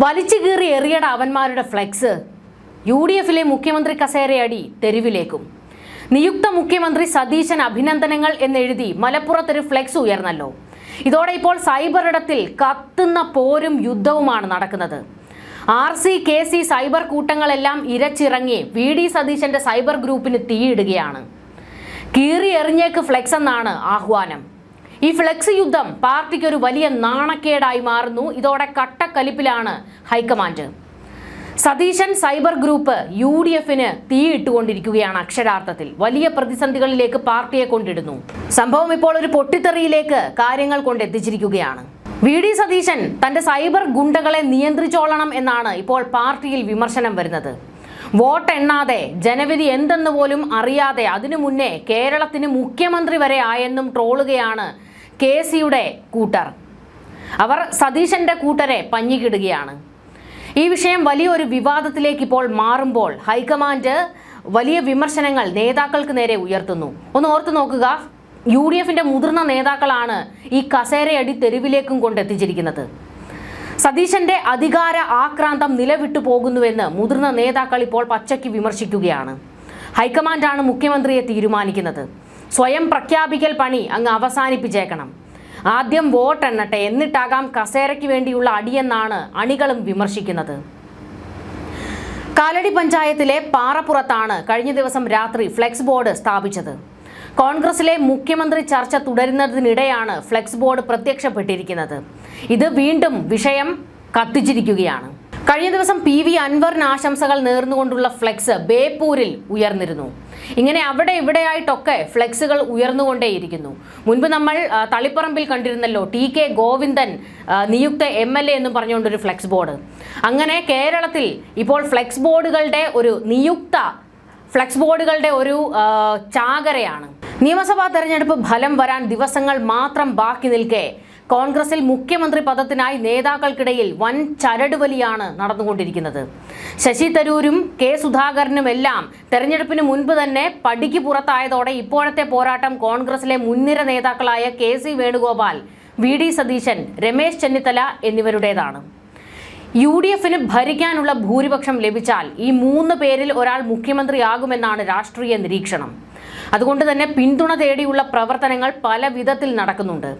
വലിച്ചു കീറി എറിയട അവന്മാരുടെ ഫ്ലെക്സ്. UDFിലെ മുഖ്യമന്ത്രി കസേരയടി തെരുവിലേക്കും. നിയുക്ത മുഖ്യമന്ത്രി സതീശൻ അഭിനന്ദനങ്ങൾ എന്നെഴുതി മലപ്പുറത്തൊരു ഫ്ലെക്സ് ഉയർന്നല്ലോ. ഇതോടെ ഇപ്പോൾ സൈബർ ഇടത്തിൽ കത്തുന്ന പോരും യുദ്ധവുമാണ് നടക്കുന്നത്. RC KC സൈബർ കൂട്ടങ്ങളെല്ലാം ഇരച്ചിറങ്ങി VD സതീശന്റെ സൈബർ ഗ്രൂപ്പിന് തീയിടുകയാണ്. കീറി എറിഞ്ഞേക്ക് ഫ്ലെക്സ് എന്നാണ് ആഹ്വാനം. ഈ ഫ്ലെക്സ് യുദ്ധം പാർട്ടിക്ക് ഒരു വലിയ നാണക്കേടായി മാറുന്നു. ഇതോടെ കട്ടക്കലിപ്പിലാണ് ഹൈക്കമാൻഡ്. സതീശൻ സൈബർ ഗ്രൂപ്പ് UDFിന് തീയിട്ടുകൊണ്ടിരിക്കുകയാണ്. അക്ഷരാർത്ഥത്തിൽ വലിയ പ്രതിസന്ധികളിലേക്ക് പാർട്ടിയെ കൊണ്ടിടുന്നു. സംഭവം ഇപ്പോൾ ഒരു പൊട്ടിത്തെറിയിലേക്ക് കാര്യങ്ങൾ കൊണ്ടെത്തിച്ചിരിക്കുകയാണ്. VD സതീശൻ തന്റെ സൈബർ ഗുണ്ടകളെ നിയന്ത്രിച്ചോളണം എന്നാണ് ഇപ്പോൾ പാർട്ടിയിൽ വിമർശനം വരുന്നത്. വോട്ട് എണ്ണാതെ ജനവിധി എന്തെന്ന് പോലും അറിയാതെ അതിനു മുന്നേ കേരളത്തിന് മുഖ്യമന്ത്രി വരെ ആയെന്നും ട്രോളുകയാണ് KCയുടെ കൂട്ടർ. അവർ സതീശന്റെ കൂട്ടരെ പഞ്ഞിക്കിടുകയാണ്. ഈ വിഷയം വലിയൊരു വിവാദത്തിലേക്ക് ഇപ്പോൾ മാറുമ്പോൾ ഹൈക്കമാൻഡ് വലിയ വിമർശനങ്ങൾ നേതാക്കൾക്ക് നേരെ ഉയർത്തുന്നു. ഒന്ന് ഓർത്തു നോക്കുക, UDFിന്റെ മുതിർന്ന നേതാക്കളാണ് ഈ കസേരയടി തെരുവിലേക്കും കൊണ്ടെത്തിച്ചിരിക്കുന്നത്. സതീശന്റെ അധികാര ആക്രാന്തം നിലവിട്ടു പോകുന്നുവെന്ന് മുതിർന്ന നേതാക്കൾ ഇപ്പോൾ പച്ചയ്ക്ക് വിമർശിക്കുകയാണ്. ഹൈക്കമാൻഡാണ് മുഖ്യമന്ത്രിയെ തീരുമാനിക്കുന്നത്. സ്വയം പ്രഖ്യാപിക്കൽ പണി അങ്ങ് അവസാനിപ്പിച്ചേക്കണം. ആദ്യം വോട്ട് എണ്ണട്ടെ, എന്നിട്ടാകാം കസേരയ്ക്ക് വേണ്ടിയുള്ള അടിയെന്നാണ് അണികളും വിമർശിക്കുന്നത്. കാലടി പഞ്ചായത്തിലെ പാറപ്പുറത്താണ് കഴിഞ്ഞ ദിവസം രാത്രി ഫ്ലെക്സ് ബോർഡ് സ്ഥാപിച്ചത്. കോൺഗ്രസിലെ മുഖ്യമന്ത്രി ചർച്ച തുടരുന്നതിനിടെയാണ് ഫ്ലെക്സ് ബോർഡ് പ്രത്യക്ഷപ്പെട്ടിരിക്കുന്നത്. ഇത് വീണ്ടും വിഷയം കത്തിച്ചിരിക്കുകയാണ്. കഴിഞ്ഞ ദിവസം PV അൻവറിന് ആശംസകൾ നേർന്നുകൊണ്ടുള്ള ഫ്ലെക്സ് ബേപ്പൂരിൽ ഉയർന്നിരുന്നു. ഇങ്ങനെ അവിടെ ഇവിടെയായിട്ടൊക്കെ ഫ്ലെക്സുകൾ ഉയർന്നുകൊണ്ടേയിരിക്കുന്നു. മുൻപ് നമ്മൾ തളിപ്പറമ്പിൽ കണ്ടിരുന്നല്ലോ TK ഗോവിന്ദൻ നിയുക്ത MLA എന്നും പറഞ്ഞുകൊണ്ടൊരു ഫ്ലെക്സ് ബോർഡ്. അങ്ങനെ കേരളത്തിൽ ഇപ്പോൾ ഫ്ലെക്സ് ബോർഡുകളുടെ ഒരു നിയുക്ത ഫ്ലെക്സ് ബോർഡുകളുടെ ഒരു ചാകരയാണ്. നിയമസഭാ തെരഞ്ഞെടുപ്പ് ഫലം വരാൻ ദിവസങ്ങൾ മാത്രം ബാക്കി നിൽക്കെ കോൺഗ്രസിൽ മുഖ്യമന്ത്രി പദത്തിനായി നേതാക്കൾക്കിടയിൽ വൻ ചരടുവലിയാണ് നടന്നുകൊണ്ടിരിക്കുന്നത്. ശശി തരൂരും K സുധാകരനുമെല്ലാം തെരഞ്ഞെടുപ്പിന് മുൻപ് തന്നെ പടിക്ക് പുറത്തായതോടെ ഇപ്പോഴത്തെ പോരാട്ടം കോൺഗ്രസിലെ മുൻനിര നേതാക്കളായ KC വേണുഗോപാൽ, VD സതീശൻ, രമേശ് ചെന്നിത്തല എന്നിവരുടേതാണ്. UDFിന് ഭരിക്കാനുള്ള ഭൂരിപക്ഷം ലഭിച്ചാൽ ഈ 3 പേരിൽ ഒരാൾ മുഖ്യമന്ത്രിയാകുമെന്നാണ് രാഷ്ട്രീയ നിരീക്ഷണം. അതുകൊണ്ട് തന്നെ പിന്തുണ തേടിയുള്ള പ്രവർത്തനങ്ങൾ പല വിധത്തിൽ നടക്കുന്നുണ്ട്.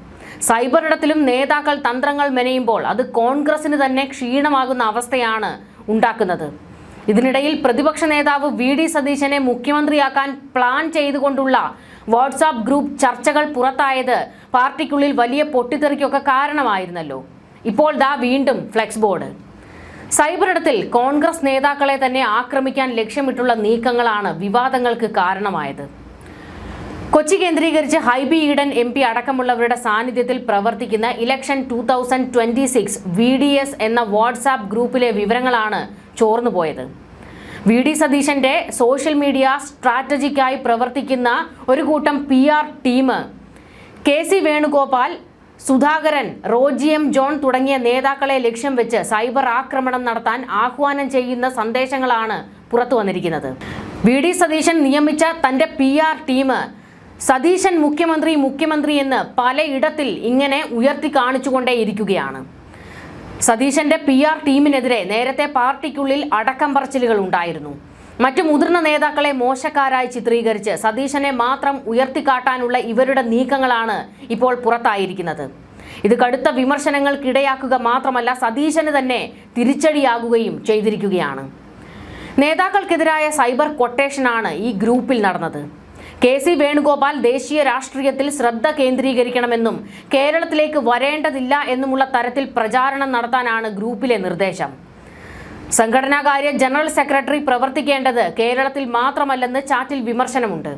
സൈബർ ഇടത്തിലും നേതാക്കൾ തന്ത്രങ്ങൾ മെനയുമ്പോൾ അത് കോൺഗ്രസിന് തന്നെ ക്ഷീണമാകുന്ന അവസ്ഥയാണ് ഉണ്ടാക്കുന്നത്. ഇതിനിടയിൽ പ്രതിപക്ഷ നേതാവ് VD സതീശനെ മുഖ്യമന്ത്രിയാക്കാൻ പ്ലാൻ ചെയ്തുകൊണ്ടുള്ള വാട്സാപ്പ് ഗ്രൂപ്പ് ചർച്ചകൾ പുറത്തായത് പാർട്ടിക്കുള്ളിൽ വലിയ പൊട്ടിത്തെറിക്കൊക്കെ കാരണമായിരുന്നല്ലോ. ഇപ്പോൾ ദാ വീണ്ടും ഫ്ലെക്സ് ബോർഡ്. സൈബർ ഇടത്തിൽ കോൺഗ്രസ് നേതാക്കളെ തന്നെ ആക്രമിക്കാൻ ലക്ഷ്യമിട്ടുള്ള നീക്കങ്ങളാണ് വിവാദങ്ങൾക്ക് കാരണമായത്. കൊച്ചി കേന്ദ്രീകരിച്ച് ഹൈബി ഈഡൻ MP അടക്കമുള്ളവരുടെ സാന്നിധ്യത്തിൽ പ്രവർത്തിക്കുന്ന ഇലക്ഷൻ 2026 VDS എന്ന വാട്സാപ്പ് ഗ്രൂപ്പിലെ വിവരങ്ങളാണ് ചോർന്നുപോയത്. VD സതീശന്റെ സോഷ്യൽ മീഡിയ സ്ട്രാറ്റജിക്കായി പ്രവർത്തിക്കുന്ന ഒരു കൂട്ടം PR team KC Venugopal, Sudhakaran, Roji M John തുടങ്ങിയ നേതാക്കളെ ലക്ഷ്യം വെച്ച് സൈബർ ആക്രമണം നടത്താൻ ആഹ്വാനം ചെയ്യുന്ന സന്ദേശങ്ങളാണ് പുറത്തു വന്നിരിക്കുന്നത്. VD സതീശൻ നിയമിച്ച തന്റെ PR ടീം സതീശൻ മുഖ്യമന്ത്രി എന്ന് പലയിടത്തിൽ ഇങ്ങനെ ഉയർത്തി കാണിച്ചുകൊണ്ടേയിരിക്കുകയാണ്. സതീശന്റെ PR ടീമിനെതിരെ നേരത്തെ പാർട്ടിക്കുള്ളിൽ അടക്കം പറച്ചിലുകൾ ഉണ്ടായിരുന്നു. മറ്റു മുതിർന്ന നേതാക്കളെ മോശക്കാരായി ചിത്രീകരിച്ച് സതീശനെ മാത്രം ഉയർത്തിക്കാട്ടാനുള്ള ഇവരുടെ നീക്കങ്ങളാണ് ഇപ്പോൾ പുറത്തായിരിക്കുന്നത്. ഇത് കടുത്ത വിമർശനങ്ങൾക്കിടയാക്കുക മാത്രമല്ല സതീശന് തന്നെ തിരിച്ചടിയാകുകയും ചെയ്തിരിക്കുകയാണ്. നേതാക്കൾക്കെതിരായ സൈബർ കൊട്ടേഷനാണ് ഈ ഗ്രൂപ്പിൽ നടന്നത്. KC വേണുഗോപാൽ ദേശീയ രാഷ്ട്രീയത്തിൽ ശ്രദ്ധ കേന്ദ്രീകരിക്കണമെന്നും കേരളത്തിലേക്ക് വരേണ്ടതില്ല എന്നുമുള്ള തരത്തിൽ പ്രചാരണം നടത്താനാണ് ഗ്രൂപ്പിലെ നിർദ്ദേശം. സംഘടനാകാര്യ ജനറൽ സെക്രട്ടറി പ്രവർത്തിക്കേണ്ടത് കേരളത്തിൽ മാത്രമല്ലെന്ന് ചാറ്റിൽ വിമർശനമുണ്ട്.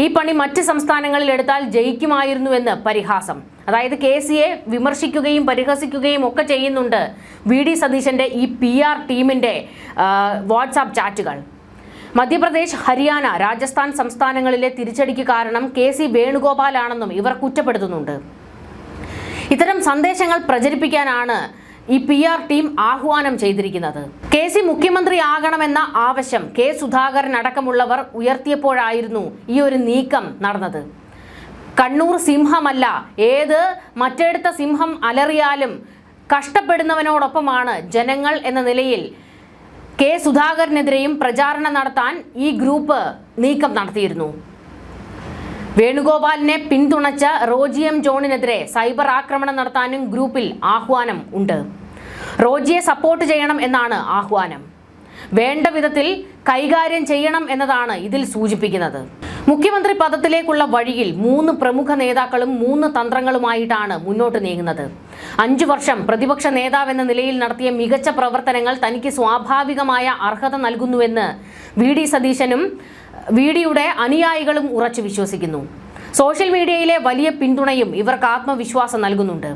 ഈ പണി മറ്റ് സംസ്ഥാനങ്ങളിൽ എടുത്താൽ ജയിക്കുമായിരുന്നുവെന്ന് പരിഹാസം. അതായത് KCയെ വിമർശിക്കുകയും പരിഹസിക്കുകയും ഒക്കെ ചെയ്യുന്നുണ്ട് VD സതീശന്റെ ഈ PR ടീമിന്റെ വാട്സാപ്പ് ചാറ്റുകൾ. മധ്യപ്രദേശ്, ഹരിയാന, രാജസ്ഥാൻ സംസ്ഥാനങ്ങളിലെ തിരിച്ചടിക്ക് കാരണം KC വേണുഗോപാലാണെന്നും ഇവർ കുറ്റപ്പെടുത്തുന്നുണ്ട്. ഇത്തരം സന്ദേശങ്ങൾ പ്രചരിപ്പിക്കാനാണ് ഈ PR ടീം ആഹ്വാനം ചെയ്തിരിക്കുന്നത്. KC മുഖ്യമന്ത്രിയാകണമെന്ന ആവശ്യം K സുധാകരൻ അടക്കമുള്ളവർ ഉയർത്തിയപ്പോഴായിരുന്നു ഈ ഒരു നീക്കം നടന്നത്. കണ്ണൂർ സിംഹമല്ല, ഏത് മറ്റെടുത്ത സിംഹം അലറിയാലും കഷ്ടപ്പെടുന്നവനോടൊപ്പമാണ് ജനങ്ങൾ എന്ന നിലയിൽ കെ സുധാകരനെതിരെയും പ്രചാരണം നടത്താൻ ഈ ഗ്രൂപ്പ് നീക്കം നടത്തിയിരുന്നു. വേണുഗോപാലിനെ പിന്തുണച്ച റോജി എം ജോണിനെതിരെ സൈബർ ആക്രമണം നടത്താനും ഗ്രൂപ്പിൽ ആഹ്വാനം ഉണ്ട്. റോജിയെ സപ്പോർട്ട് ചെയ്യണം എന്നാണ് ആഹ്വാനം. വേണ്ട വിധത്തിൽ കൈകാര്യം ചെയ്യണം എന്നതാണ് ഇതിൽ സൂചിപ്പിക്കുന്നത്. മുഖ്യമന്ത്രി പദത്തിലേക്കുള്ള വഴിയിൽ 3 പ്രമുഖ നേതാക്കളും 3 തന്ത്രങ്ങളുമായിട്ടാണ് മുന്നോട്ട് നീങ്ങുന്നത്. 5 വർഷം പ്രതിപക്ഷ നേതാവെന്ന നിലയിൽ നടത്തിയ മികച്ച പ്രവർത്തനങ്ങൾ തനിക്ക് സ്വാഭാവികമായ അർഹത നൽകുന്നുവെന്ന് വി.ഡി. സതീശനും വി.ഡിയുടെ അനുയായികളും ഉറച്ചു വിശ്വസിക്കുന്നു. സോഷ്യൽ മീഡിയയിലെ വലിയ പിന്തുണയും ഇവർക്ക് ആത്മവിശ്വാസം നൽകുന്നുണ്ട്.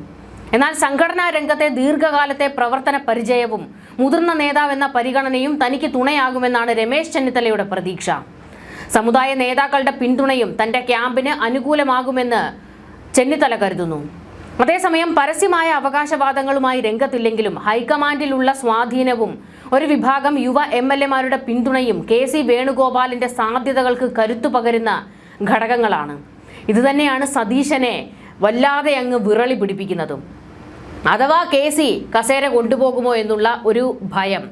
എന്നാൽ സംഘടനാ രംഗത്തെ ദീർഘകാലത്തെ പ്രവർത്തന പരിചയവും മുതിർന്ന നേതാവെന്ന പരിഗണനയും തനിക്ക് തുണയാകുമെന്നാണ് രമേശ് ചെന്നിത്തലയുടെ പ്രതീക്ഷ. സമുദായ നേതാക്കളുടെ പിന്തുണയും തന്റെ ക്യാമ്പിന് അനുകൂലമാകുമെന്ന് ചെന്നിത്തല കരുതുന്നു. അതേസമയം പരസ്യമായ അവകാശവാദങ്ങളുമായി രംഗത്തില്ലെങ്കിലും ഹൈക്കമാൻഡിലുള്ള സ്വാധീനവും ഒരു വിഭാഗം യുവ MLA-മാരുടെ പിന്തുണയും കെ.സി. വേണുഗോപാലിന്റെ സാധ്യതകൾക്ക് കരുത്തു പകരുന്ന ഘടകങ്ങളാണ്. ഇതുതന്നെയാണ് സതീശനെ വല്ലാതെ അങ്ങ് വിറളി പിടിപ്പിക്കുന്നതും. അഥവാ കെ.സി. കസേര കൊണ്ടുപോകുമോ എന്നുള്ള ഒരു ഭയം.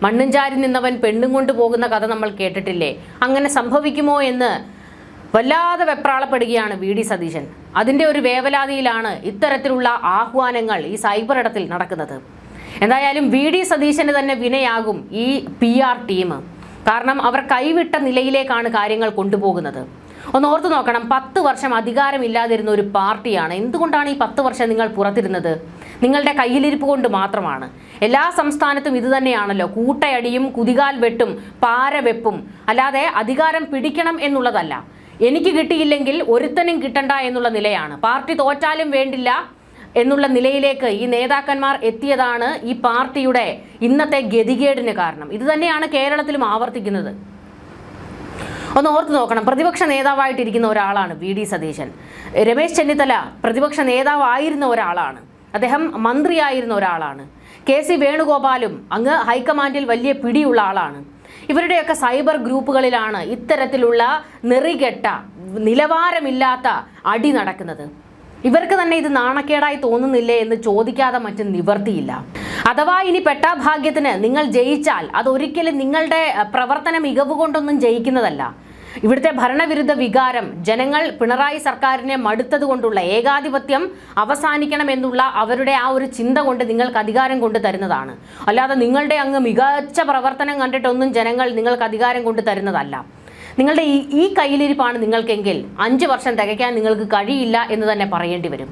മണ്ണും ചാരി നിന്നവൻ പെണ്ണും കൊണ്ടുപോകുന്ന കഥ നമ്മൾ കേട്ടിട്ടില്ലേ? അങ്ങനെ സംഭവിക്കുമോ എന്ന് വല്ലാതെ വെപ്രാളപ്പെടുകയാണ് വി.ഡി. സതീശൻ. അതിൻ്റെ ഒരു വേവലാതിയിലാണ് ഇത്തരത്തിലുള്ള ആഹ്വാനങ്ങൾ ഈ സൈബർ ഇടത്തിൽ നടക്കുന്നത്. എന്തായാലും വി.ഡി. സതീശന് തന്നെ വിനയാകും ഈ PR ടീം. കാരണം അവർ കൈവിട്ട നിലയിലേക്കാണ് കാര്യങ്ങൾ കൊണ്ടുപോകുന്നത്. ഒന്ന് ഓർത്തു നോക്കണം, 10 വർഷം അധികാരമില്ലാതിരുന്ന ഒരു പാർട്ടിയാണ്. എന്തുകൊണ്ടാണ് ഈ 10 വർഷം നിങ്ങൾ പുറത്തിരുന്നത്? നിങ്ങളുടെ കയ്യിലിരിപ്പ് കൊണ്ട് മാത്രമാണ്. എല്ലാ സംസ്ഥാനത്തും ഇത് തന്നെയാണല്ലോ, കൂട്ടയടിയും കുതികാൽ വെട്ടും പാരവെപ്പും. അല്ലാതെ അധികാരം പിടിക്കണം എന്നുള്ളതല്ല. എനിക്ക് കിട്ടിയില്ലെങ്കിൽ ഒരുത്തനും കിട്ടണ്ട എന്നുള്ള നിലയാണ്. പാർട്ടി തോറ്റാലും വേണ്ടില്ല എന്നുള്ള നിലയിലേക്ക് ഈ നേതാക്കന്മാർ എത്തിയതാണ് ഈ പാർട്ടിയുടെ ഇന്നത്തെ ഗതികേടിന് കാരണം. ഇത് തന്നെയാണ് കേരളത്തിലും ആവർത്തിക്കുന്നത്. ഒന്ന് ഓർത്ത് നോക്കണം, പ്രതിപക്ഷ നേതാവായിട്ടിരിക്കുന്ന ഒരാളാണ് വി.ഡി. സതീശൻ. രമേശ് ചെന്നിത്തല പ്രതിപക്ഷ നേതാവായിരുന്ന ഒരാളാണ്. അദ്ദേഹം മന്ത്രിയായിരുന്ന ഒരാളാണ്. കെ.സി. വേണുഗോപാലും അങ്ങ് ഹൈക്കമാൻഡിൽ വലിയ പിടിയുള്ള ആളാണ്. ഇവരുടെയൊക്കെ സൈബർ ഗ്രൂപ്പുകളിലാണ് ഇത്തരത്തിലുള്ള നെറികെട്ട നിലവാരമില്ലാത്ത അടി നടക്കുന്നത്. ഇവർക്ക് തന്നെ ഇത് നാണക്കേടായി തോന്നുന്നില്ലേ എന്ന് ചോദിക്കാതെ മറ്റും നിവർത്തിയില്ല. അഥവാ ഇനി പെട്ടാഭാഗ്യത്തിന് നിങ്ങൾ ജയിച്ചാൽ അതൊരിക്കലും നിങ്ങളുടെ പ്രവർത്തന മികവ് കൊണ്ടൊന്നും ജയിക്കുന്നതല്ല. ഇവിടുത്തെ ഭരണവിരുദ്ധ വികാരം, ജനങ്ങൾ പിണറായി സർക്കാരിനെ മടുത്തതുകൊണ്ടുള്ള ഏകാധിപത്യം അവസാനിക്കണമെന്നുള്ള അവരുടെ ആ ഒരു ചിന്ത കൊണ്ട് നിങ്ങൾക്ക് അധികാരം കൊണ്ട് തരുന്നതാണ്. അല്ലാതെ നിങ്ങളുടെ അങ്ങ് മികച്ച പ്രവർത്തനം കണ്ടിട്ടൊന്നും ജനങ്ങൾ നിങ്ങൾക്ക് അധികാരം കൊണ്ട് തരുന്നതല്ല. നിങ്ങളുടെ ഈ കയ്യിലിരിപ്പാണ് നിങ്ങൾക്കെങ്കിൽ 5 വർഷം തികയ്ക്കാൻ നിങ്ങൾക്ക് കഴിയില്ല എന്ന് തന്നെ പറയേണ്ടി വരും.